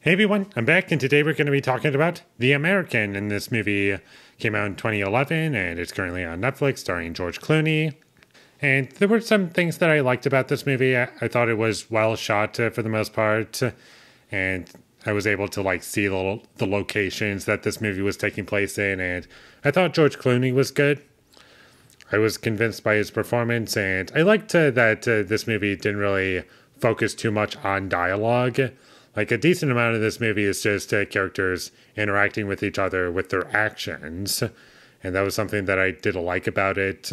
Hey everyone, I'm back, and today we're going to be talking about The American. And this movie came out in 2011, and it's currently on Netflix, starring George Clooney. And there were some things that I liked about this movie. I thought it was well shot for the most part, and I was able to see the locations that this movie was taking place in, and I thought George Clooney was good. I was convinced by his performance, and I liked that this movie didn't really focus too much on dialogue. Like, a decent amount of this movie is just characters interacting with each other with their actions. And that was something that I did like about it.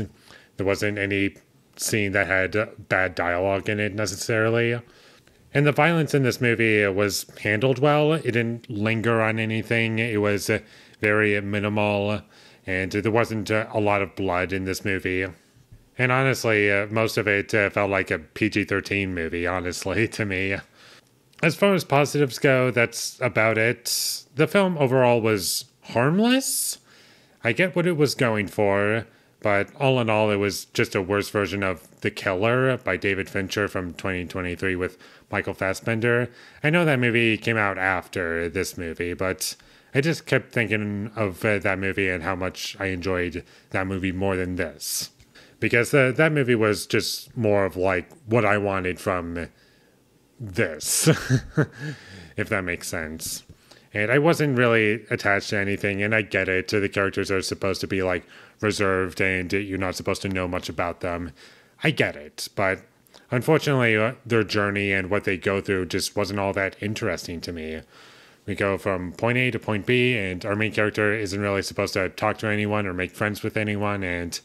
There wasn't any scene that had bad dialogue in it necessarily. And the violence in this movie was handled well. It didn't linger on anything. It was very minimal. And there wasn't a lot of blood in this movie. And honestly, most of it felt like a PG-13 movie, honestly, to me. As far as positives go, that's about it. The film overall was harmless. I get what it was going for, but all in all, it was just a worse version of The Killer by David Fincher from 2023 with Michael Fassbender. I know that movie came out after this movie, but I just kept thinking of that movie and how much I enjoyed that movie more than this. Because that movie was just more of like what I wanted from this, if that makes sense. And I wasn't really attached to anything, and I get it. The characters are supposed to be like reserved, and you're not supposed to know much about them. I get it, but unfortunately, their journey and what they go through just wasn't all that interesting to me. We go from point A to point B, and our main character isn't really supposed to talk to anyone or make friends with anyone, and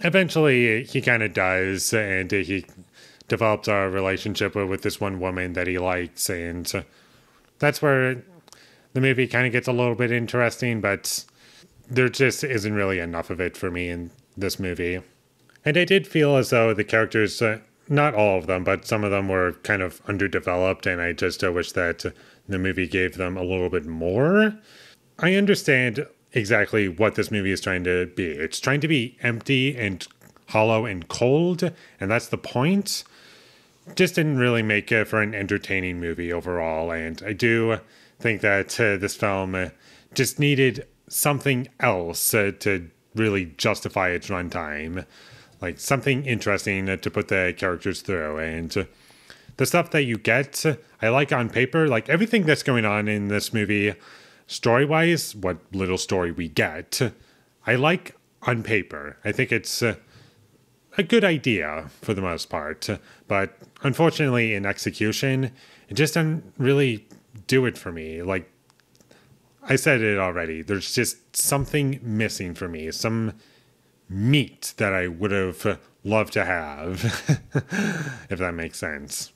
eventually he kind of does, and he developed a relationship with this one woman that he likes, and that's where the movie kind of gets a little bit interesting, but there just isn't really enough of it for me in this movie. And I did feel as though the characters, not all of them, but some of them were kind of underdeveloped, and I just wish that the movie gave them a little bit more. I understand exactly what this movie is trying to be. It's trying to be empty and hollow and cold, and that's the point. Just didn't really make it for an entertaining movie overall, and I do think that this film just needed something else to really justify its runtime. Like, something interesting to put the characters through, and the stuff that you get, I like on paper. Like, everything that's going on in this movie, story-wise, what little story we get, I like on paper. I think it's a good idea for the most part, but unfortunately in execution, it just doesn't really do it for me. Like I said it already, there's just something missing for me, some meat that I would have loved to have, if that makes sense.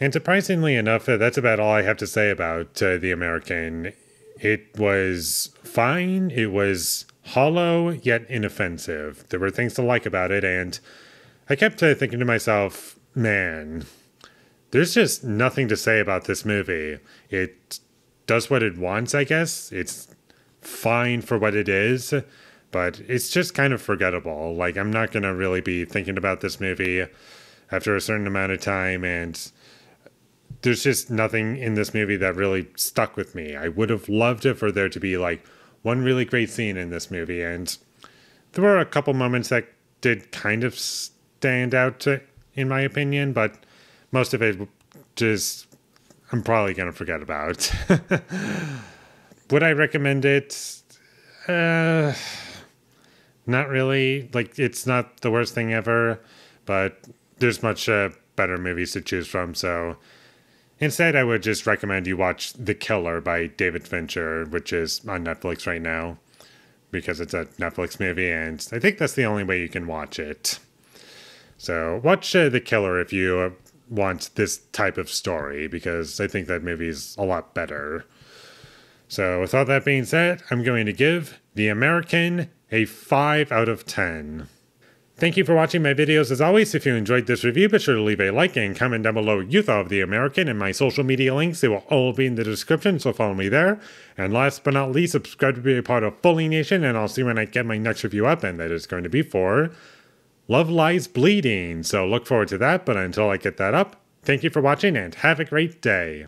And surprisingly enough, that's about all I have to say about The American. It was fine, it was hollow yet inoffensive. There were things to like about it, and I kept thinking to myself, man, there's just nothing to say about this movie. It does what it wants, I guess. It's fine for what it is, but it's just kind of forgettable. Like, I'm not going to really be thinking about this movie after a certain amount of time, and there's just nothing in this movie that really stuck with me. I would have loved it for there to be like one really great scene in this movie, and there were a couple moments that did kind of stand out in my opinion, but most of it just I'm probably going to forget about. Would I recommend it? Not really. Like, it's not the worst thing ever, but there's much better movies to choose from, so instead, I would just recommend you watch The Killer by David Fincher, which is on Netflix right now, because it's a Netflix movie, and I think that's the only way you can watch it. So watch The Killer if you want this type of story, because I think that movie's a lot better. So with all that being said, I'm going to give The American a 5 out of 10. Thank you for watching my videos. As always, if you enjoyed this review, be sure to leave a like and comment down below what you thought of The American, and my social media links, they will all be in the description, so follow me there. And last but not least, subscribe to be a part of Foley Nation, and I'll see you when I get my next review up, and that is going to be for Love Lies Bleeding. So look forward to that, but until I get that up, thank you for watching and have a great day.